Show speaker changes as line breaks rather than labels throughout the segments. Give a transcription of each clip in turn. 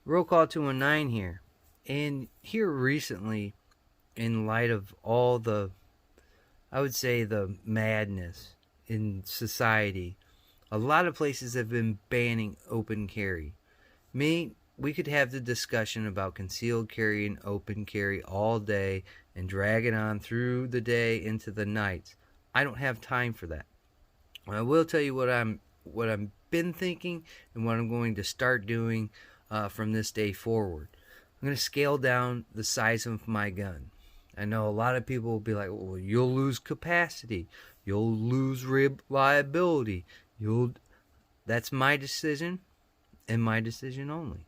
Roll call 219 here. And here recently, in light of all the, I would say, the madness in society, a lot of places have been banning open carry. We could have the discussion about concealed carry and open carry all day and drag it on through the day into the nights. I don't have time for that. I will tell you what I've been thinking and what I'm going to start doing from this day forward. I'm going to scale down the size of my gun. I know a lot of people will be like, "Well, you'll lose capacity, you'll lose reliability, you'll." That's my decision, and my decision only.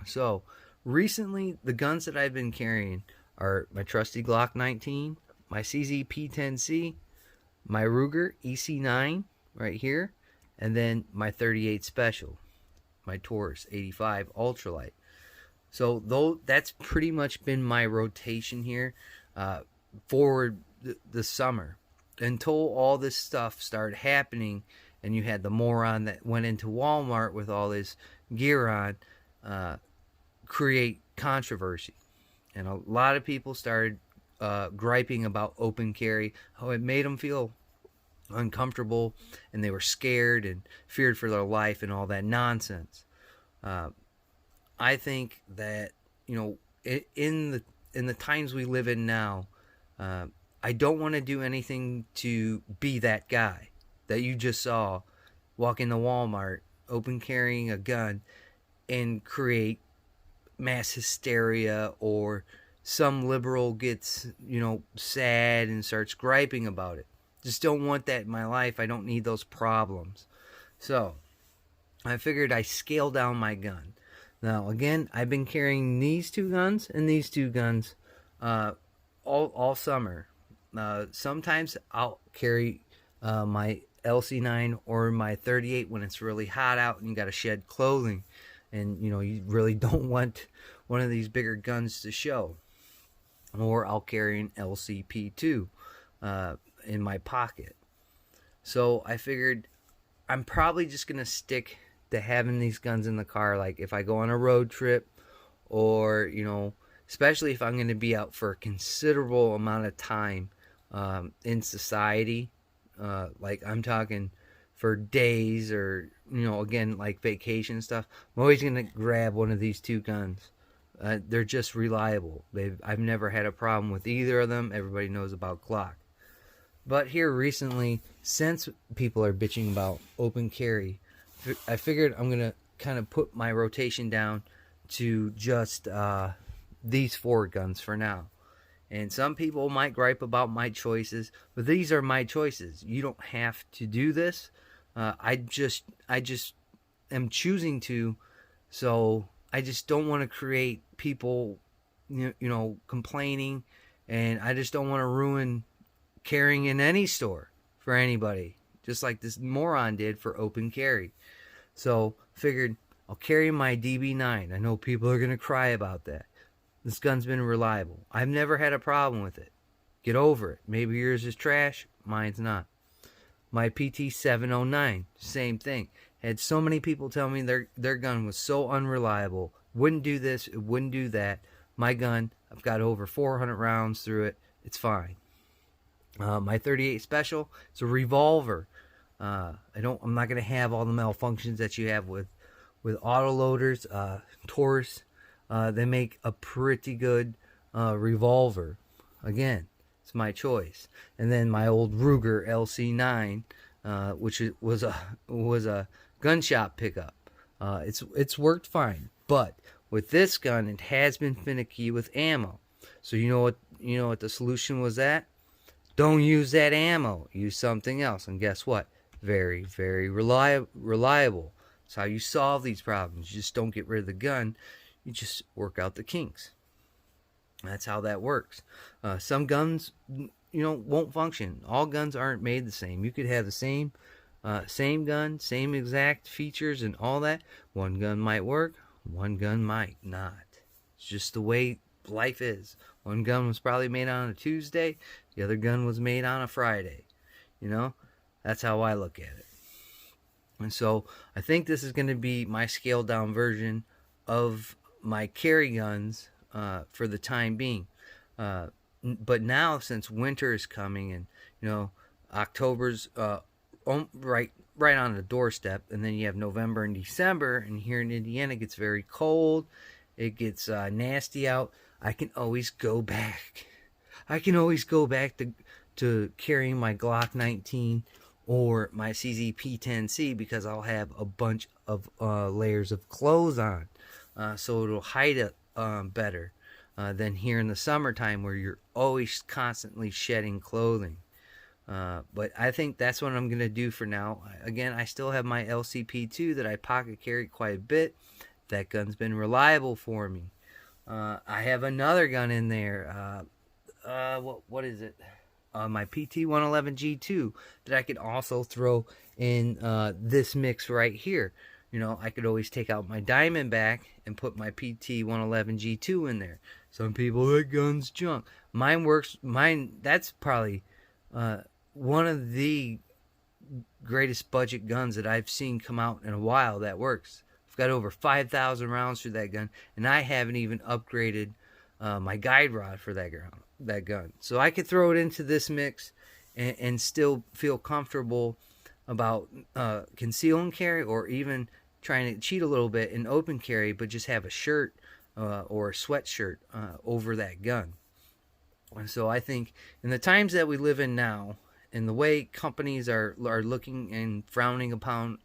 So, recently, the guns that I've been carrying are my trusty Glock 19, my CZ-P10C, my Ruger EC9 right here, and then my 38 Special, my Taurus 85 Ultralight. So though that's pretty much been my rotation here for the summer until all this stuff started happening, and you had the moron that went into Walmart with all this gear on, create controversy, and a lot of people started griping about open carry, how it made them feel uncomfortable, and they were scared and feared for their life and all that nonsense. I think that, you know, in the times we live in now, I don't want to do anything to be that guy that you just saw walk into Walmart, open carrying a gun, and create mass hysteria, or some liberal gets, you know, sad and starts griping about it. Just don't want that in my life. I don't need those problems. So I figured I scale down my gun. Now, again, I've been carrying these two guns and these two guns all summer. Sometimes I'll carry my LC9 or my 38 when it's really hot out and you got to shed clothing, and you know you really don't want one of these bigger guns to show. Or I'll carry an LCP2 in my pocket. So I figured I'm probably just gonna stick to having these guns in the car, like if I go on a road trip, or, you know, especially if I'm going to be out for a considerable amount of time in society, like I'm talking for days, or, you know, again, like vacation stuff. I'm always going to grab one of these two guns. They're just reliable. I've never had a problem with either of them. Everybody knows about Glock. But here recently, since people are bitching about open carry, I figured I'm going to kind of put my rotation down to just these four guns for now. And some people might gripe about my choices, but these are my choices. You don't have to do this. I just am choosing to, so I just don't want to create people, you know, complaining, and I just don't want to ruin carrying in any store for anybody, just like this moron did for open carry. So figured I'll carry my DB9. I know people are going to cry about that. This gun's been reliable. I've never had a problem with it. Get over it. Maybe yours is trash. Mine's not. My PT709, same thing. Had so many people tell me their gun was so unreliable. Wouldn't do this, it wouldn't do that. My gun, I've got over 400 rounds through it. It's fine. My 38 Special, it's a Revolver. I'm not gonna have all the malfunctions that you have with autoloaders. Taurus, they make a pretty good Revolver. Again, it's my choice. And then my old Ruger LC9, which was a gun shop pickup. It's worked fine, but with this gun, it has been finicky with ammo. So you know what the solution was at? Don't use that ammo. Use something else. And guess what? Very, very reliable. That's how you solve these problems. You just don't get rid of the gun. You just work out the kinks. That's how that works. Some guns, won't function. All guns aren't made the same. You could have the same gun, same exact features and all that. One gun might work. One gun might not. It's just the way life is. One gun was probably made on a Tuesday. The other gun was made on a Friday. That's how I look at it. And so I think this is going to be my scaled down version of my carry guns for the time being. But now, since winter is coming, and October's right on the doorstep, and then you have November and December, and here in Indiana it gets very cold, it gets nasty out. I can always go back. To carrying my Glock 19 or my CZP-10C, because I'll have a bunch of layers of clothes on, so it'll hide it better than here in the summertime, where you're always constantly shedding clothing. But I think that's what I'm going to do for now. Again, I still have my LCP2 that I pocket carry quite a bit. That gun's been reliable for me. I have another gun in there. What is it? My PT-111G2 that I could also throw in this mix right here. I could always take out my Diamondback and put my PT-111G2 in there. Some people, that gun's junk. Mine works. That's probably one of the greatest budget guns that I've seen come out in a while that works. I've got over 5,000 rounds through that gun, and I haven't even upgraded my guide rod for that gun. So I could throw it into this mix and still feel comfortable about conceal and carry, or even trying to cheat a little bit in open carry, but just have a shirt or a sweatshirt over that gun. And so I think in the times that we live in now, and the way companies are looking and frowning upon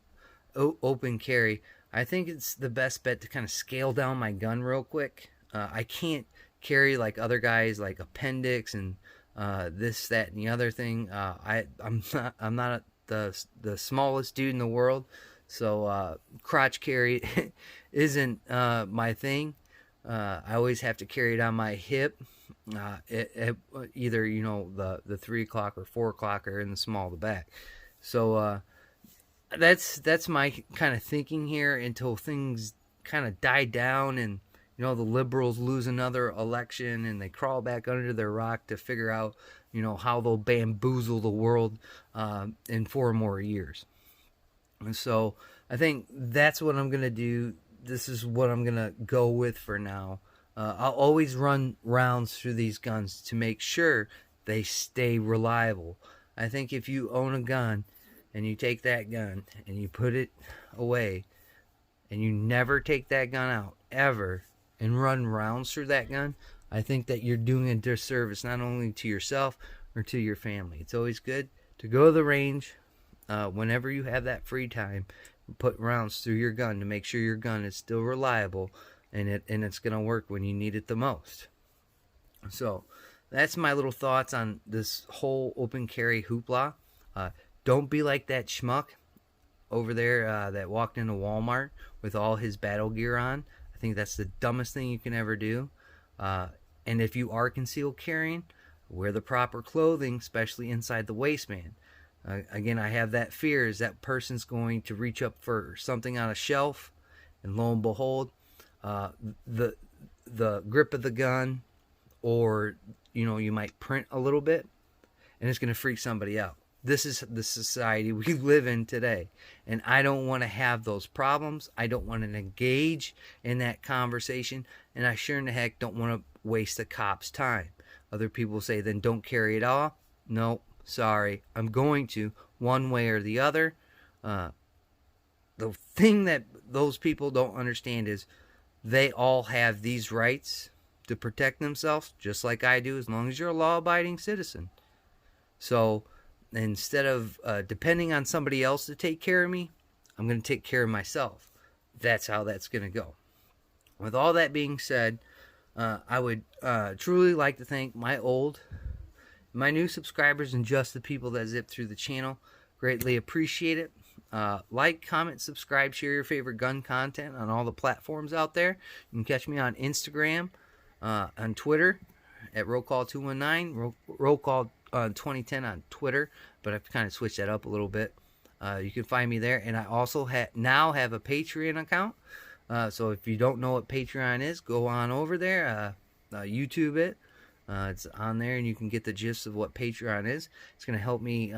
open carry, I think it's the best bet to kind of scale down my gun real quick. I can't carry like other guys, like appendix and this, that, and the other thing. I'm not the smallest dude in the world, so crotch carry isn't my thing. I always have to carry it on my hip. Either the 3 o'clock or 4 o'clock, or in the small of the back. So that's my kind of thinking here until things kind of die down, and the liberals lose another election and they crawl back under their rock to figure out how they'll bamboozle the world in 4 more years. And so I think that's what I'm gonna do. This is what I'm gonna go with for now. I'll always run rounds through these guns to make sure they stay reliable. I think if you own a gun and you take that gun and you put it away and you never take that gun out ever and run rounds through that gun, I think that you're doing a disservice not only to yourself or to your family. It's always good to go to the range whenever you have that free time, put rounds through your gun to make sure your gun is still reliable, and it's going to work when you need it the most. So that's my little thoughts on this whole open carry hoopla. Don't be like that schmuck over there that walked into Walmart with all his battle gear on. I think that's the dumbest thing you can ever do. And if you are concealed carrying, wear the proper clothing, especially inside the waistband. Again, I have that fear, is that person's going to reach up for something on a shelf, and lo and behold, the grip of the gun, or you might print a little bit, and it's going to freak somebody out. This is the society we live in today, and I don't want to have those problems. I don't want to engage in that conversation, and I sure in the heck don't want to waste the cops' time. Other people say, then don't carry it all. No, sorry, I'm going to, one way or the other. The thing that those people don't understand is they all have these rights to protect themselves, just like I do, as long as you're a law-abiding citizen. So instead of depending on somebody else to take care of me, I'm going to take care of myself. That's how that's going to go. With all that being said, I would truly like to thank my new subscribers, and just the people that zip through the channel. Greatly appreciate it. Like, comment, subscribe, share your favorite gun content on all the platforms out there. You can catch me on Instagram, on Twitter at rollcall219, rollcall 2010 on Twitter, but I've kind of switched that up a little bit. You can find me there, and I also now have a Patreon account. So if you don't know what Patreon is, go on over there, YouTube it. It's on there, and you can get the gist of what Patreon is. It's going to help me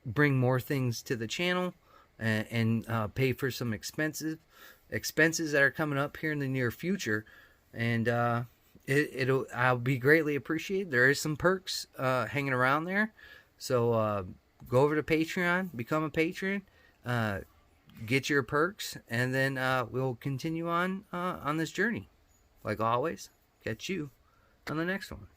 bring more things to the channel and pay for some expenses expenses that are coming up here in the near future, and I'll be greatly appreciated. There is some perks hanging around there, so go over to Patreon, become a patron, get your perks, and then we'll continue on this journey. Like always, catch you on the next one.